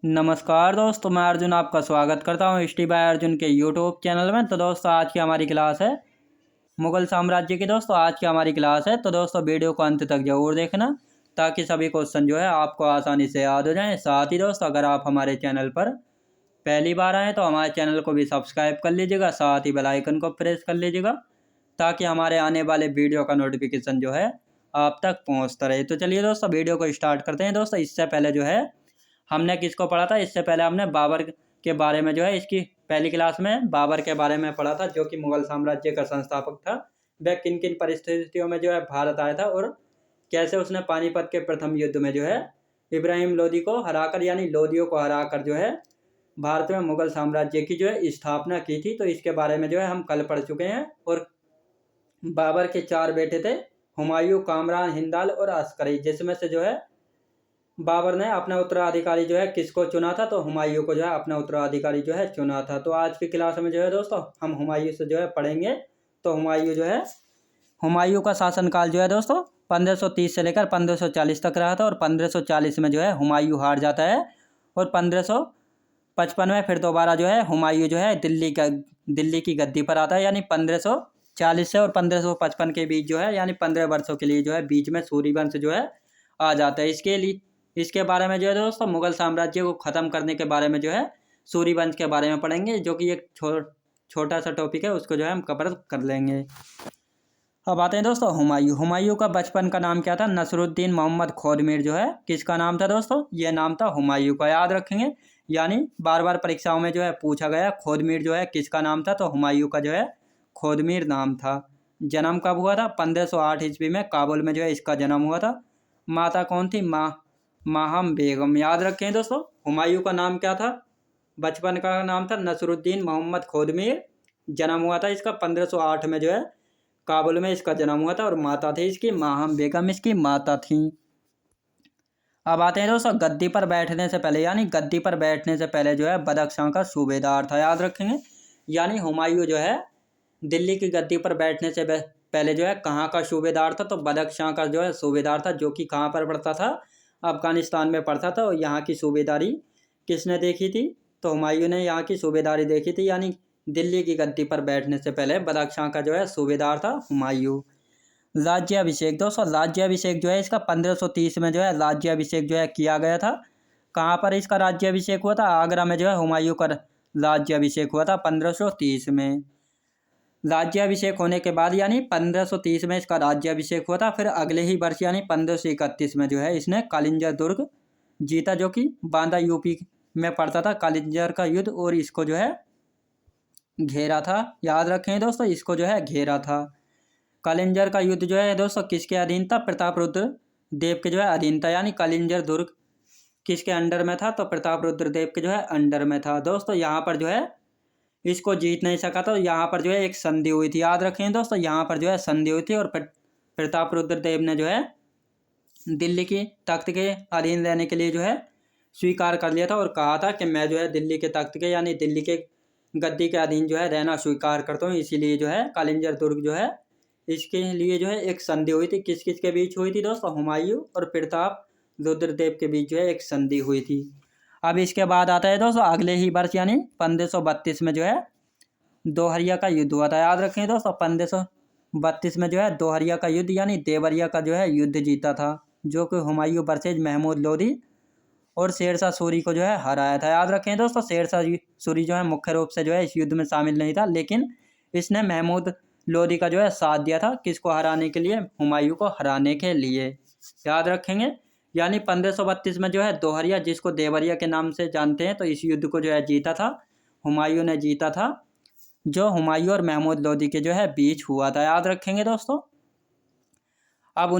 नमस्कार दोस्तों, मैं अर्जुन आपका स्वागत करता हूँ हिस्ट्री बाय अर्जुन के यूट्यूब चैनल में। तो दोस्तों आज की हमारी क्लास है मुगल साम्राज्य की। दोस्तों आज की हमारी क्लास है, तो दोस्तों वीडियो को अंत तक जरूर देखना ताकि सभी क्वेश्चन जो है आपको आसानी से याद हो जाएं। साथ ही दोस्तों अगर आप हमारे चैनल पर पहली बार आएँ तो हमारे चैनल को भी सब्सक्राइब कर लीजिएगा, साथ ही बेल आइकन को प्रेस कर लीजिएगा ताकि हमारे आने वाले वीडियो का नोटिफिकेशन जो है आप तक पहुँचता रहे। तो चलिए दोस्तों वीडियो को स्टार्ट करते हैं। दोस्तों इससे पहले जो है हमने किसको पढ़ा था, इससे पहले हमने बाबर के बारे में जो है इसकी पहली क्लास में बाबर के बारे में पढ़ा था, जो कि मुगल साम्राज्य का संस्थापक था। वह किन किन परिस्थितियों में जो है भारत आया था और कैसे उसने पानीपत के प्रथम युद्ध में जो है इब्राहिम लोदी को हराकर यानी लोदियों को हराकर जो है भारत में मुगल साम्राज्य की जो है स्थापना की थी। तो इसके बारे में जो है हम कल पढ़ चुके हैं। और बाबर के 4 बेटे थे, हुमायूं, कामरान, हिंदाल और अस्करी, जिसमें से जो है बाबर ने अपना उत्तराधिकारी जो है किसको चुना था, तो हुमायूं को जो है अपना उत्तराधिकारी जो है चुना था। तो आज की क्लास में जो है दोस्तों हम हुमायूं से जो है पढ़ेंगे। तो हुमायूं का शासनकाल जो है दोस्तों 1530 से लेकर 1540 तक रहा था। और 1540 में जो है हुमायूं हार जाता है और 1555 में फिर दोबारा जो है हुमायूं जो है दिल्ली की गद्दी पर आता है। यानी 1540 से और 1555 के बीच जो है यानी 15 वर्षों के लिए जो है बीच में सूर्यवंश जो है आ जाता है। इसके बारे में जो है दोस्तों मुगल साम्राज्य को ख़त्म करने के बारे में जो है सूर्यवंश के बारे में पढ़ेंगे, जो कि एक छोटा सा टॉपिक है, उसको जो है हम कवर कर लेंगे। अब आते हैं दोस्तों हुमायूं का बचपन का नाम क्या था। नसरुद्दीन मोहम्मद खोदमीर जो है किसका नाम था दोस्तों, ये नाम था हुमायूं का, याद रखेंगे। यानी बार बार परीक्षाओं में जो है पूछा गया खोदमीर जो है किसका नाम था, तो हुमायूं का जो है खोदमीर नाम था। जन्म कब हुआ था, 1508 ईस्वी में काबुल में जो है इसका जन्म हुआ था। माता कौन थी, माहम बेगम, याद रखें दोस्तों। हुमायूं का नाम क्या था, बचपन का नाम था नसरुद्दीन मोहम्मद खोदमीर। जन्म हुआ था इसका 1508 में जो है काबुल में इसका जन्म हुआ था। और माता थी इसकी माहम बेगम, इसकी माता थी। अब आते हैं दोस्तों गद्दी पर बैठने से पहले, यानी गद्दी पर बैठने से पहले जो है बदख्शां का सूबेदार था, याद रखेंगे। यानी हुमायूं जो है दिल्ली की गद्दी पर बैठने से पहले जो है कहाँ का सूबेदार था, तो बदख्शां का जो है सूबेदार था, जो कि कहाँ पर पड़ता था, अफगानिस्तान में पड़ता था। और यहाँ की सूबेदारी किसने देखी थी, तो हुमायूं ने यहाँ की सूबेदारी देखी थी। यानी दिल्ली की गद्दी पर बैठने से पहले बदख्शां का जो है सूबेदार था हुमायूं। राज्याभिषेक दोस्तों, राज्याभिषेक जो है इसका 1530 में जो है राज्याभिषेक जो है किया गया था। कहाँ पर इसका राज्याभिषेक हुआ था, आगरा में जो है हुमायूं का राज्याभिषेक हुआ था 1530 में। राज्याभिषेक होने के बाद यानी 1530 में इसका राज्याभिषेक हुआ था। फिर अगले ही वर्ष यानी 1531 में जो है इसने कालिंजर दुर्ग जीता, जो कि बांदा यूपी में पड़ता था, कालिंजर का युद्ध, और इसको जो है घेरा था। याद रखें दोस्तों, इसको जो है घेरा था। कालिंजर का युद्ध जो है दोस्तों किसके अधीन था, प्रताप रुद्र देव के जो है अधीन था। यानी कालिंजर दुर्ग किसके अंडर में था, तो प्रताप रुद्र देव के जो है अंडर में था। दोस्तों यहाँ पर जो है इसको जीत नहीं सका, तो यहाँ पर जो है एक संधि हुई थी, याद रखें दोस्तों, यहाँ पर जो है संधि हुई थी। और प्रताप रुद्र देव ने जो है दिल्ली की तख्त के अधीन रहने के लिए जो है स्वीकार कर लिया था और कहा था कि मैं जो है दिल्ली के तख्त के यानी दिल्ली के गद्दी के अधीन जो है रहना स्वीकार करता हूँ। इसीलिए जो है कालिंजर दुर्ग जो है इसके लिए जो है एक संधि हुई थी। किस किस के बीच हुई थी दोस्तों, हुमायूं और प्रताप रुद्रदेव के बीच जो है एक संधि हुई थी। अब इसके बाद आता है दोस्तों अगले ही वर्ष यानी 1532 में जो है दोहरिया का युद्ध हुआ था, याद रखें दोस्तों। 1532 में जो है दोहरिया का युद्ध यानी देवरिया का जो है युद्ध जीता था, जो कि हुमायूं वर्सेज महमूद लोदी और शेरशाह सूरी को जो है हराया था। याद रखें दोस्तों, शेरशाह सूरी जो है मुख्य रूप से जो है इस युद्ध में शामिल नहीं था, लेकिन इसने महमूद लोदी का जो है साथ दिया था, किसको हराने के लिए, हुमायूं को हराने के लिए, याद रखेंगे। यानी 1532 में जो है दोहरिया, जिसको देवरिया के नाम से जानते हैं, तो इस युद्ध को जो है जीता था हुमायूं ने जीता था, जो हुमायूं और महमूद लोदी के जो है बीच हुआ था, याद रखेंगे दोस्तों। अब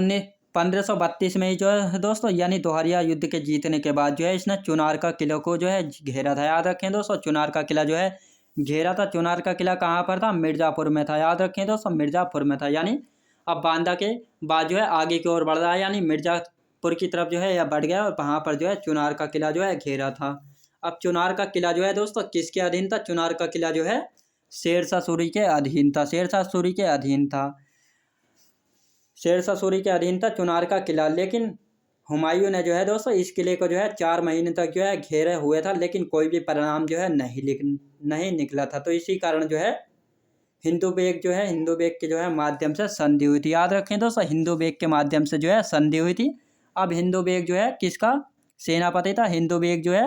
1532 में ही जो है दोस्तों यानी दोहरिया युद्ध के जीतने के बाद जो है इसने चुनार का किले को जो है घेरा था, याद रखें दोस्तों। चुनार का किला जो है घेरा था। चुनार का किला कहाँ पर था, मिर्ज़ापुर में था, याद रखें दोस्तों, मिर्ज़ापुर में था। यानी अब बांदा के बाद जो है आगे की ओर बढ़ रहा है, यानी मिर्ज़ापुर की तरफ जो है या बढ़ गया, और वहाँ पर जो है चुनार का किला जो है घेरा था। अब चुनार का किला जो है दोस्तों किसके अधीन था, चुनार का किला जो है शेरशाह सूरी के अधीन था, शेरशाह सूरी के अधीन था, शेरशाह सूरी के अधीन था चुनार का किला। लेकिन हुमायूं ने जो है दोस्तों इस किले को जो है 4 महीने तक जो है घेरे हुए था, लेकिन कोई भी परिणाम जो है नहीं निकला था। तो इसी कारण जो है हिंदू बेग के जो है माध्यम से संधि हुई थी। याद रखें दोस्तों, हिंदू बेग के माध्यम से जो है संधि हुई थी। अब हिंदू बेग जो है किसका सेनापति था? हिंदू बेग जो है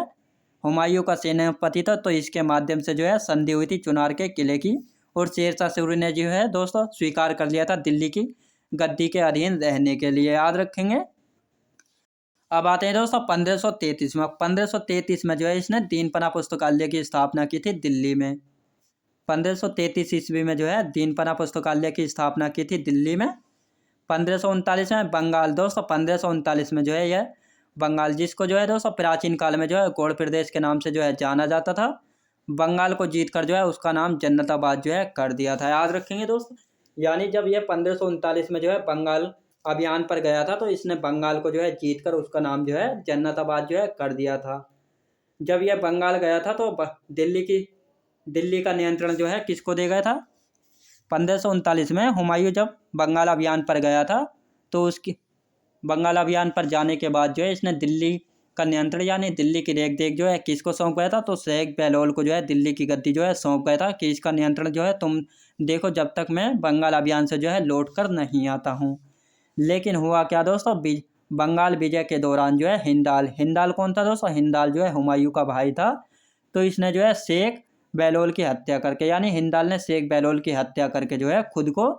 हुमायूं का सेनापति था। तो इसके माध्यम से जो है संधि हुई थी चुनार के किले की, और शेरशाह सूरी ने जो है दोस्तों स्वीकार कर लिया था दिल्ली की गद्दी के अधीन रहने के लिए। याद रखेंगे। अब आते हैं दोस्तों 1533 में। 1533 में जो है इसने दीनपना पुस्तकालय की स्थापना की थी दिल्ली में। 1533 ईस्वी में जो है दीनपना पुस्तकालय की स्थापना की थी दिल्ली में। 1539 में बंगाल दोस्तों, 1539 में जो है यह बंगाल, जिसको जो है दोस्तों प्राचीन काल में जो है गौड़ प्रदेश के नाम से जो है जाना जाता था, बंगाल को जीतकर जो है उसका नाम जन्नताबाद जो है कर दिया था। याद रखेंगे दोस्तों। यानी जब यह 1539 में जो है बंगाल अभियान पर गया था, तो इसने बंगाल को जो है जीतकर उसका नाम जो है जन्नताबाद जो है कर दिया था। जब यह बंगाल गया था तो दिल्ली का नियंत्रण जो है किसको दे गया था? 1539 में हुमायूं जब बंगाल अभियान पर गया था, तो उसकी बंगाल अभियान पर जाने के बाद जो है इसने दिल्ली का नियंत्रण यानी दिल्ली की रेख देख जो है किसको सौंप गया था? तो शेख बहलोल को जो है दिल्ली की गद्दी जो है सौंप गया था कि इसका नियंत्रण जो है तुम देखो जब तक मैं बंगाल अभियान से जो है लौट कर नहीं आता हूँ। लेकिन हुआ क्या दोस्तों, बंगाल विजय के दौरान जो है हिंदाल कौन था दोस्तों? हिंदाल जो है हुमायूं का भाई था। तो इसने जो है शेख बहलोल की हत्या करके, यानी हिंदाल ने शेख बहलोल की हत्या करके जो है खुद को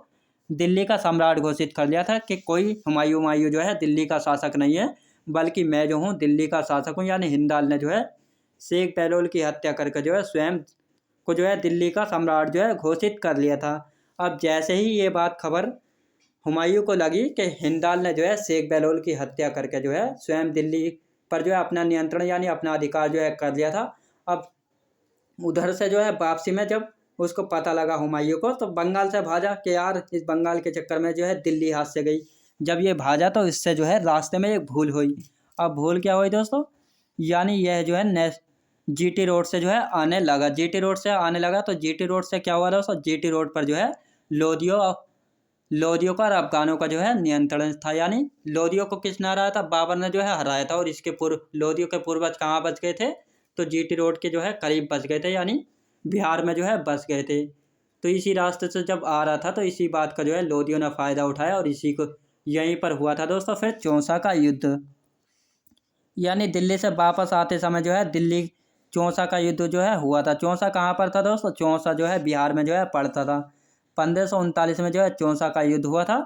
दिल्ली का सम्राट घोषित कर लिया था कि कोई हुमायूं जो है दिल्ली का शासक नहीं है, बल्कि मैं जो हूँ दिल्ली का शासक हूँ। यानी हिंदाल ने जो है शेख बहलोल की हत्या करके जो है स्वयं को जो है दिल्ली का सम्राट जो है घोषित कर लिया था। अब जैसे ही ये बात खबर हुमायूं को लगी कि हिंदाल ने जो है शेख बहलोल की हत्या करके जो है स्वयं दिल्ली पर जो है अपना नियंत्रण यानी अपना अधिकार जो है कर लिया था। अब उधर से जो है वापसी में जब उसको पता लगा हुमायूं को, तो बंगाल से भाजा कि यार इस बंगाल के चक्कर में जो है दिल्ली हाथ से गई। जब ये भाजा तो इससे जो है रास्ते में एक भूल हुई। अब भूल क्या हुई दोस्तों? यानी यह जो है जीटी रोड से जो है आने लगा। जीटी रोड से आने लगा तो जीटी रोड से क्या हुआ दोस्तों? जीटी रोड पर जो है लोदियों का और अफगानों का जो है नियंत्रण था। यानी लोदियों को किसने हराया था? बाबर ने जो है हराया था। और इसके पूर्व लोदियों के पूर्वज कहाँ बच गए थे? तो जीटी रोड के जो है करीब बच गए थे, यानी बिहार में जो है बस गए थे। तो इसी रास्ते से जब आ रहा था तो इसी बात का जो है लोदियों ने फ़ायदा उठाया, और इसी को यहीं पर हुआ था दोस्तों फिर चौसा का युद्ध। यानी दिल्ली से वापस आते समय जो है दिल्ली चौसा का युद्ध जो है हुआ था। चौसा कहाँ पर था दोस्तों? चौसा जो है बिहार में जो है पड़ता था। 1539 में जो है चौसा का युद्ध हुआ था।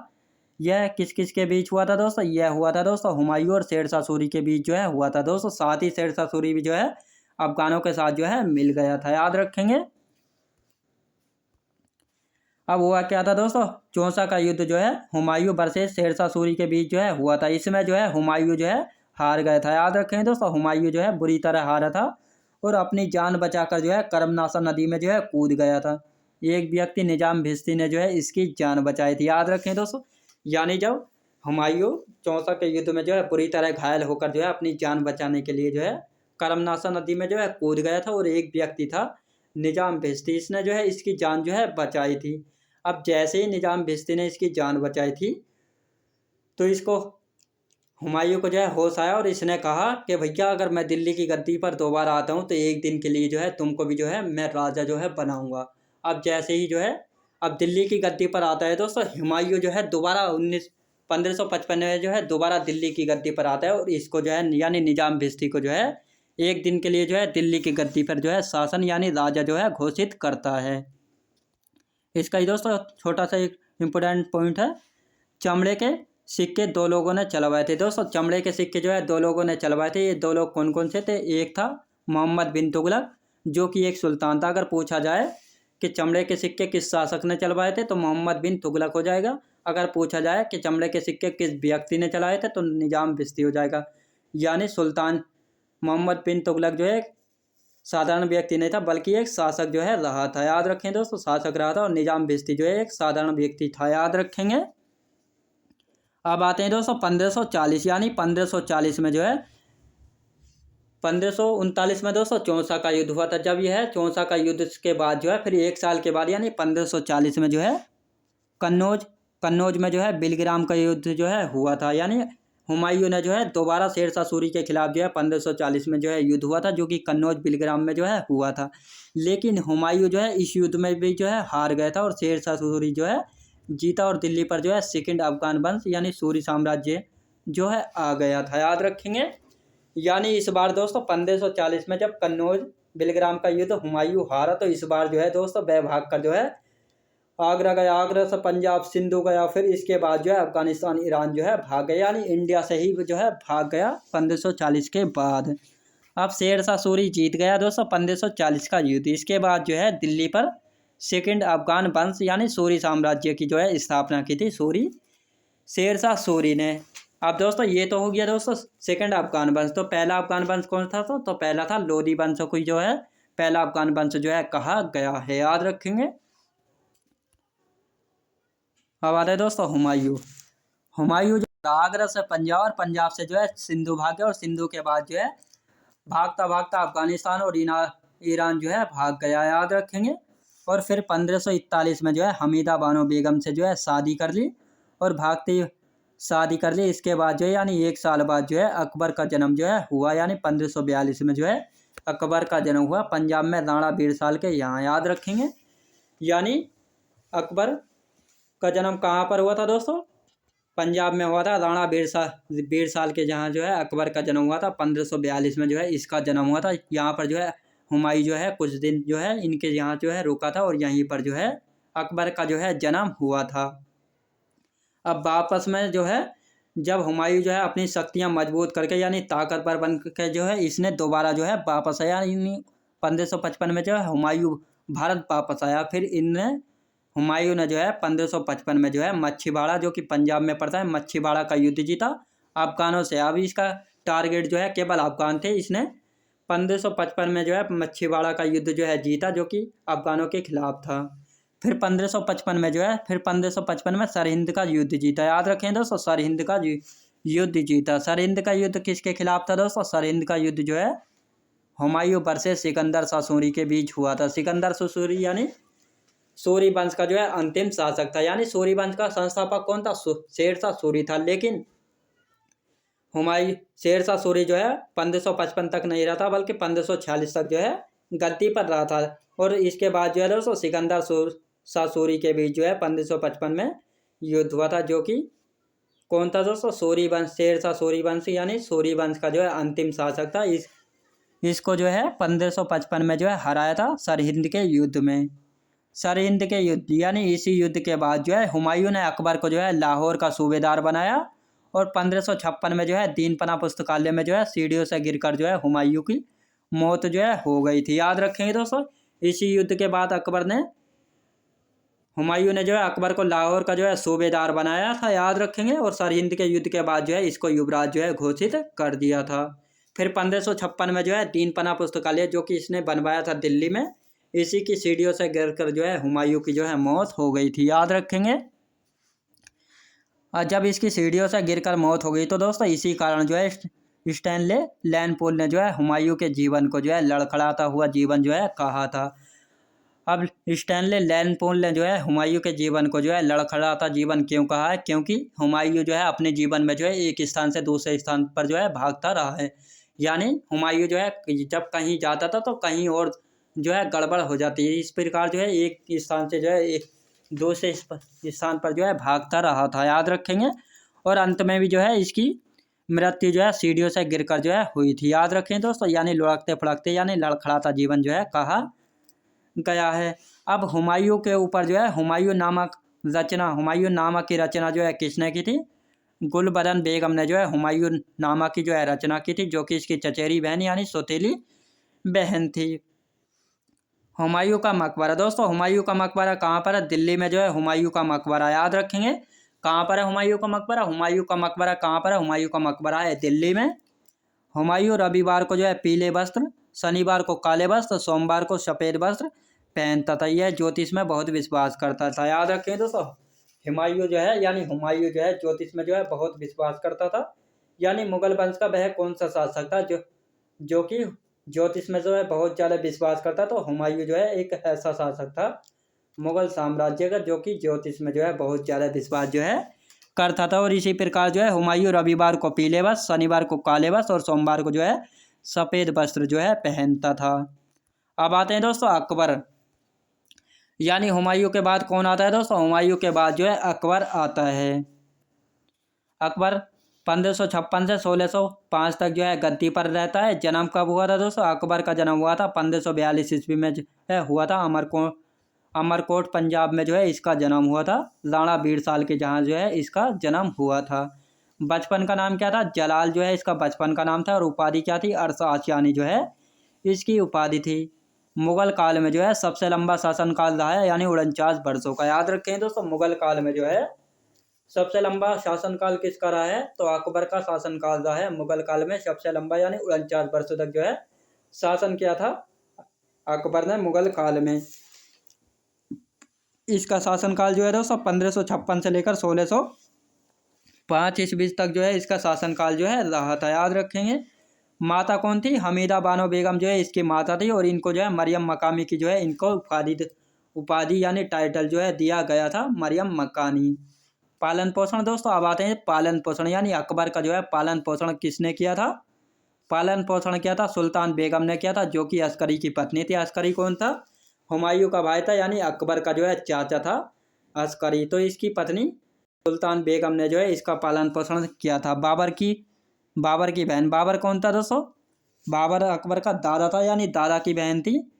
यह किस किस के बीच हुआ था दोस्तों? यह हुआ था दोस्तों हुमायूं और शेरशाह सूरी के बीच जो है हुआ था दोस्तों। साथ ही शेरशाह सूरी भी जो है अफगानों के साथ जो है मिल गया था। याद रखेंगे। अब हुआ क्या था दोस्तों? चौसा का युद्ध जो है हुमायूं वर्सेस शेरशाह सूरी के बीच जो है हुआ था। इसमें जो है हुमायूं जो है हार गया था। याद रखें दोस्तों, हुमायूं जो है बुरी तरह हारा था और अपनी जान बचाकर जो है करमनासा नदी में जो है कूद गया था। एक व्यक्ति निजाम भिश्ती ने जो है इसकी जान बचाई थी। याद रखें दोस्तों। यानी जब हुमायूं चौसा के युद्ध में जो है बुरी तरह घायल होकर जो है अपनी जान बचाने के लिए जो है करमनासा नदी में जो है कूद गया था, और एक व्यक्ति था निजाम भिश्ती, इसने जो है इसकी जान जो है बचाई थी। अब जैसे ही निजाम भिश्ती ने इसकी जान बचाई थी, तो इसको हुमायूं को जो है होश आया, और इसने कहा कि भैया अगर मैं दिल्ली की गद्दी पर दोबारा आता हूँ तो एक दिन के लिए जो है तुमको भी जो है मैं राजा जो है बनाऊंगा। अब जैसे ही जो है अब दिल्ली की गद्दी पर आता है दोस्तों हुमायूं जो है दोबारा 1555 में जो है दोबारा दिल्ली की गद्दी पर आता है, और इसको जो है यानी निजाम भिश्ती को जो है एक दिन के लिए जो है दिल्ली की गद्दी पर जो है शासन यानी राजा जो है घोषित करता है। इसका ही दोस्तों छोटा सा एक इम्पोर्टेंट पॉइंट है, चमड़े के सिक्के 2 लोगों ने चलवाए थे दोस्तों। चमड़े के सिक्के जो है 2 लोगों ने चलवाए थे। ये 2 लोग कौन कौन से थे? एक था मोहम्मद बिन तुगलक, जो कि एक सुल्तान था। अगर पूछा जाए कि चमड़े के सिक्के किस शासक ने चलवाए थे तो मोहम्मद बिन तुगलक हो जाएगा। अगर पूछा जाए कि चमड़े के सिक्के किस व्यक्ति ने चलाए थे तो निजाम भिश्ती हो जाएगा। यानी सुल्तान मोहम्मद बिन तुगलक जो है साधारण व्यक्ति नहीं था, बल्कि एक शासक जो है रहा था। याद रखें दोस्तों, शासक रहा था, और निजाम भिश्ती जो है एक साधारण व्यक्ति था। याद रखेंगे। अब आते हैं दोस्तों 1540, यानी 1540 में जो है 1539 में दोस्तों चौसा का युद्ध हुआ था। जब यह चौसा का युद्ध के बाद जो है फिर 1 साल के बाद यानी 1540 में जो है कन्नौज में जो है बिलग्राम का युद्ध जो है हुआ था। यानी हुमायूं ने जो है दोबारा शेरशाह सूरी के खिलाफ जो है 1540 में जो है युद्ध हुआ था, जो कि कन्नौज बिलग्राम में जो है हुआ था। लेकिन हुमायूं जो है इस युद्ध में भी जो है हार गया था और शेरशाह सूरी जो है जीता और दिल्ली पर जो है सेकंड अफगान वंश यानी सूरी साम्राज्य जो है आ गया था। याद रखेंगे। यानी इस बार दोस्तों 1540 में जब कन्नौज बिलग्राम का युद्ध हुमायूं हारा, तो इस बार जो है दोस्तों वह भाग कर जो है आगरा गया, आगरा से पंजाब सिंधु गया, फिर इसके बाद जो है अफगानिस्तान ईरान जो है भाग गया, यानी इंडिया से ही जो है भाग गया 1540 के बाद। अब शेरशाह सूरी जीत गया दोस्तों 1540 का युद्ध। इसके बाद जो है दिल्ली पर सेकंड अफगान वंश यानी सूरी साम्राज्य की जो है स्थापना की थी शेरशाह सूरी ने। अब दोस्तों ये तो हो गया दोस्तों सेकंड अफगान वंश। तो पहला अफगान वंश कौन था? तो पहला था लोधी वंश को जो है पहला अफगान वंश जो है कहा गया है। याद रखेंगे। अब आता है दोस्तों हुमायूं जो आगरा से पंजाब और पंजाब से जो है सिंधु भागे और सिंधु के बाद जो है भागता भागता अफगानिस्तान और ईरान जो है भाग गया। याद रखेंगे। और फिर 1541 में जो है हमीदा बानो बेगम से जो है शादी कर ली और भागती शादी कर ली। इसके बाद जो है यानी 1 साल बाद जो है अकबर का जन्म जो है हुआ, यानी 1542 में जो है अकबर का जन्म हुआ पंजाब में राणा बीरसाल के यहाँ। याद रखेंगे। यानी अकबर का जन्म कहाँ पर हुआ था दोस्तों? पंजाब में हुआ था, राणा बीरसाल के जहाँ जो है अकबर का जन्म हुआ था 1542 में जो है इसका जन्म हुआ था। यहाँ पर जो है हुमायूं जो है कुछ दिन जो है इनके यहाँ जो है रुका था और यहीं पर जो है अकबर का जो है जन्म हुआ था। अब वापस में जो है जब हुमायूं जो है अपनी शक्तियाँ मजबूत करके यानी ताकतवर बन के जो है इसने दोबारा जो है वापस आया, यानी 1555 में जो है हुमायूं भारत वापस आया। फिर हुमायूं ने जो है 1555 में जो है मच्छीवाड़ा, जो कि पंजाब में पड़ता है, मच्छीवाड़ा का युद्ध जीता अफगानों से। अब इसका टारगेट जो है केवल अफगान थे। इसने 1555 में जो है मच्छीवाड़ा का युद्ध जो है जीता, जो कि अफगानों के खिलाफ था। फिर 1555 में जो है 1555 में सरहिंद का युद्ध जीता। याद रखें दोस्तों, सरहिंद का युद्ध जीता। सरहिंद का युद्ध किसके खिलाफ था दोस्तों? सरहिंद का युद्ध जो है हुमायूं वर्सेस सिकंदर शाह सूरी के बीच हुआ था। सिकंदर शाह सूरी यानी सूरी वंश का जो है अंतिम शासक था, यानी सूरी वंश का संस्थापक कौन था? शेरशाह सूरी था। लेकिन शेरशाह सूरी जो है 1555 तक नहीं रहा था, बल्कि 1546 तक जो है गद्दी पर रहा था। और इसके बाद जो है दोस्तों सिकंदर शाह सूरी के बीच जो है 1555 में युद्ध हुआ था, जो कि कौन था दोस्तों? सूरी वंश, शेरशाह सूरी वंश यानी सूरी वंश का जो है अंतिम शासक था। इसको जो है 1555 में जो है हराया था सरहिंद के युद्ध में। सरहिंद के युद्ध यानी इसी युद्ध के बाद जो है हुमायूं ने अकबर को जो है लाहौर का सूबेदार बनाया और 1556 में जो है दीनपना पुस्तकालय में जो है सीढ़ियों से गिरकर जो है हुमायूं की मौत जो है हो गई थी। याद रखेंगे दोस्तों। इसी युद्ध के बाद हुमायूं ने जो है अकबर को लाहौर का जो है सूबेदार बनाया था। याद रखेंगे। और सरहिंद के युद्ध के बाद जो है इसको युवराज जो है घोषित कर दिया था। फिर 1556 में जो है दीनपना पुस्तकालय, जो कि इसने बनवाया था दिल्ली में, इसी की सीढ़ियों से गिरकर जो है हुमायूं की जो है मौत हो गई थी। याद रखेंगे। और जब इसकी सीढ़ियों से गिरकर मौत हो गई तो दोस्तों इसी कारण जो है स्टैनले लैंडपोल ने जो है हुमायूं के जीवन को जो है लड़खड़ाता हुआ जीवन जो है कहा था। अब स्टैनले लैंडपोल ने जो है हुमायूं के जीवन को जो है लड़खड़ाता जीवन क्यों कहा है? क्योंकि हुमायूं जो है अपने जीवन में जो है एक स्थान से दूसरे स्थान पर जो है भागता रहा है। यानी हुमायूं जो है जब कहीं जाता था तो कहीं और जो है गड़बड़ हो जाती है। इस प्रकार जो है एक स्थान से जो है एक दूसरे स्थान पर जो है भागता रहा था। याद रखेंगे। और अंत में भी जो है इसकी मृत्यु जो है सीढ़ियों से गिरकर जो है हुई थी। याद रखें दोस्तों। यानी लुढ़कते फुड़कते यानी लड़खड़ाता जीवन जो है कहा गया है। अब हुमायूं के ऊपर जो है हुमायूं नामा की रचना जो है किसने की थी? गुलबदन बेगम ने जो है हुमायूं नामा की जो है रचना की थी, जो कि इसकी चचेरी बहन यानी सौतेली बहन थी। हुमायूं का मकबरा दोस्तों, हुमायूं का मकबरा कहाँ पर है? दिल्ली में जो है हुमायूं का मकबरा। याद रखेंगे। कहाँ पर है हुमायूं का मकबरा? हुमायूं का मकबरा कहाँ पर है? हुमायूं का मकबरा है दिल्ली में। हुमायूं रविवार को जो है पीले वस्त्र, शनिवार को काले वस्त्र, सोमवार को सफ़ेद वस्त्र पहनता था। यह ज्योतिष में बहुत विश्वास करता था। याद रखें दोस्तों। हुमायूं जो है ज्योतिष में जो है बहुत विश्वास करता था। यानी मुगल वंश का वह कौन सा शासक था जो कि ज्योतिष में जो है बहुत ज़्यादा विश्वास करता? तो हुमायूं जो है एक ऐसा शासक था मुगल साम्राज्य का, जो कि ज्योतिष में जो है बहुत ज़्यादा विश्वास जो है करता था। और इसी प्रकार जो है हुमायूं रविवार को पीले वस्त्र, शनिवार को काले वस्त्र और सोमवार को जो है सफ़ेद वस्त्र जो है पहनता था। अब आते हैं दोस्तों अकबर, यानी हुमायूं के बाद कौन आता है दोस्तों? हुमायूं के बाद जो है अकबर आता है। अकबर 1556 से 1605 तक जो है गद्दी पर रहता है। जन्म कब हुआ था दोस्तों? अकबर का जन्म हुआ था 1542 ईस्वी में जो है हुआ था। अमरकोट पंजाब में जो है इसका जन्म हुआ था। लाड़ा बीरसाल के जहाँ जो है इसका जन्म हुआ था। बचपन का नाम क्या था? जलाल जो है इसका बचपन का नाम था। और उपाधि क्या थी? अरसा आशियानी जो है इसकी उपाधि थी। मुगल काल में जो है सबसे लंबा शासनकाल रहा है, यानी 49 वर्षों का। याद रखें दोस्तों, मुगल काल में जो है सबसे लंबा शासनकाल किसका रहा है? तो अकबर का शासनकाल रहा है। मुगल काल में सबसे लंबा यानी 49 वर्षों तक जो है शासन किया था अकबर ने मुगल काल में। इसका शासनकाल जो है दोस्तों 1556 से लेकर 1605 ईस्वी तक जो है इसका शासनकाल जो है रहा था। याद रखेंगे। माता कौन थी? हमीदा बानो बेगम जो है इसकी माता थी। और इनको जो है मरियम मकामी की जो है इनको उपाधि यानी टाइटल जो है दिया गया था मरियम मकानी। पालन पोषण दोस्तों, अब आते हैं पालन पोषण, यानी अकबर का जो है पालन पोषण किसने किया था? पालन पोषण किया था सुल्तान बेगम ने किया था, जो कि अस्करी की पत्नी थी। अस्करी कौन था? हुमायूं का भाई था, यानी अकबर का जो है चाचा था अस्करी। तो इसकी पत्नी सुल्तान बेगम ने जो है इसका पालन पोषण किया था। बाबर की बहन, बाबर कौन था दोस्तों? बाबर अकबर का दादा था, यानी दादा की बहन थी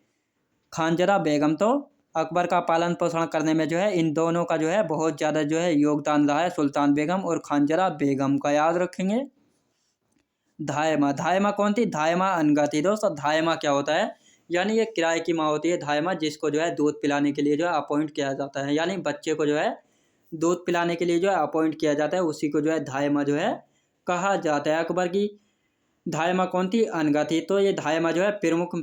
खानजरा बेगम। तो अकबर का पालन पोषण करने में जो है इन दोनों का जो है बहुत ज़्यादा जो है योगदान रहा है, सुल्तान बेगम और खानजरा बेगम का। याद रखेंगे। धायमा कौन थी? धायमा अनगा थी दोस्तों। धायमा क्या होता है? यानी ये किराए की माँ होती है धायमा, जिसको जो है दूध पिलाने के लिए जो है अपॉइंट किया जाता है, यानी बच्चे को जो है दूध पिलाने के लिए जो है अपॉइंट किया जाता है, उसी को जो है धायमा जो है कहा जाता है। अकबर की धायमा कौन थी? अनगा थी। तो ये धायमा जो है प्रमुख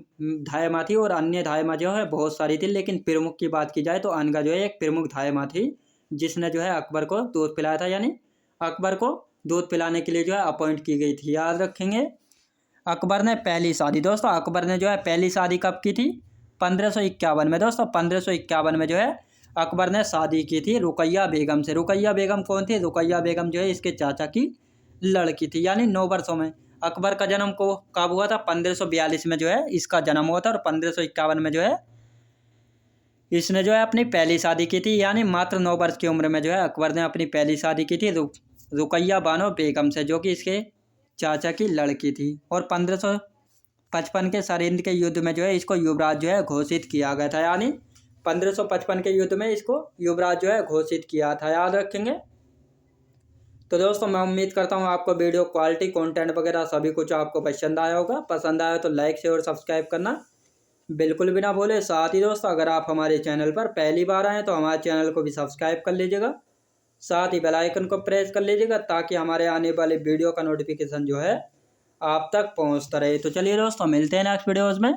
धायमा थी, और अन्य धायमा जो है बहुत सारी थी, लेकिन प्रमुख की बात की जाए तो अनगा जो है एक प्रमुख धायमा थी, जिसने जो है अकबर को दूध पिलाया था, यानी अकबर को दूध पिलाने के लिए जो है अपॉइंट की गई थी। याद रखेंगे। अकबर ने पहली शादी दोस्तों, अकबर ने जो है पहली शादी कब की थी? 1551 में दोस्तों। 1551 में जो है अकबर ने शादी की थी रुकैया बेगम से। रुकैया बेगम कौन थी? रुकैया बेगम जो है इसके चाचा की लड़की थी, यानी 9 वर्षों में। अकबर का जन्म को कब हुआ था? 1542 में जो है इसका जन्म हुआ था। और 1551 में जो है इसने जो है अपनी पहली शादी की थी, यानी मात्र 9 वर्ष की उम्र में जो है अकबर ने अपनी पहली शादी की थी रुकैया बानो बेगम से, जो कि इसके चाचा की लड़की थी। और 1555 के सरिंद के युद्ध में जो है इसको युवराज जो है घोषित किया गया था, यानी 1555 के युद्ध में इसको युवराज जो है घोषित किया था। याद रखेंगे। तो दोस्तों मैं उम्मीद करता हूँ आपको वीडियो क्वालिटी कंटेंट वगैरह सभी कुछ आपको पसंद आया होगा। पसंद आया तो लाइक शेयर और सब्सक्राइब करना बिल्कुल भी ना भूले। साथ ही दोस्तों अगर आप हमारे चैनल पर पहली बार आएँ तो हमारे चैनल को भी सब्सक्राइब कर लीजिएगा, साथ ही बेल आइकन को प्रेस कर लीजिएगा, ताकि हमारे आने वाले वीडियो का नोटिफिकेशन जो है आप तक पहुँचता रहे। तो चलिए दोस्तों मिलते हैं नेक्स्ट वीडियोज़ में।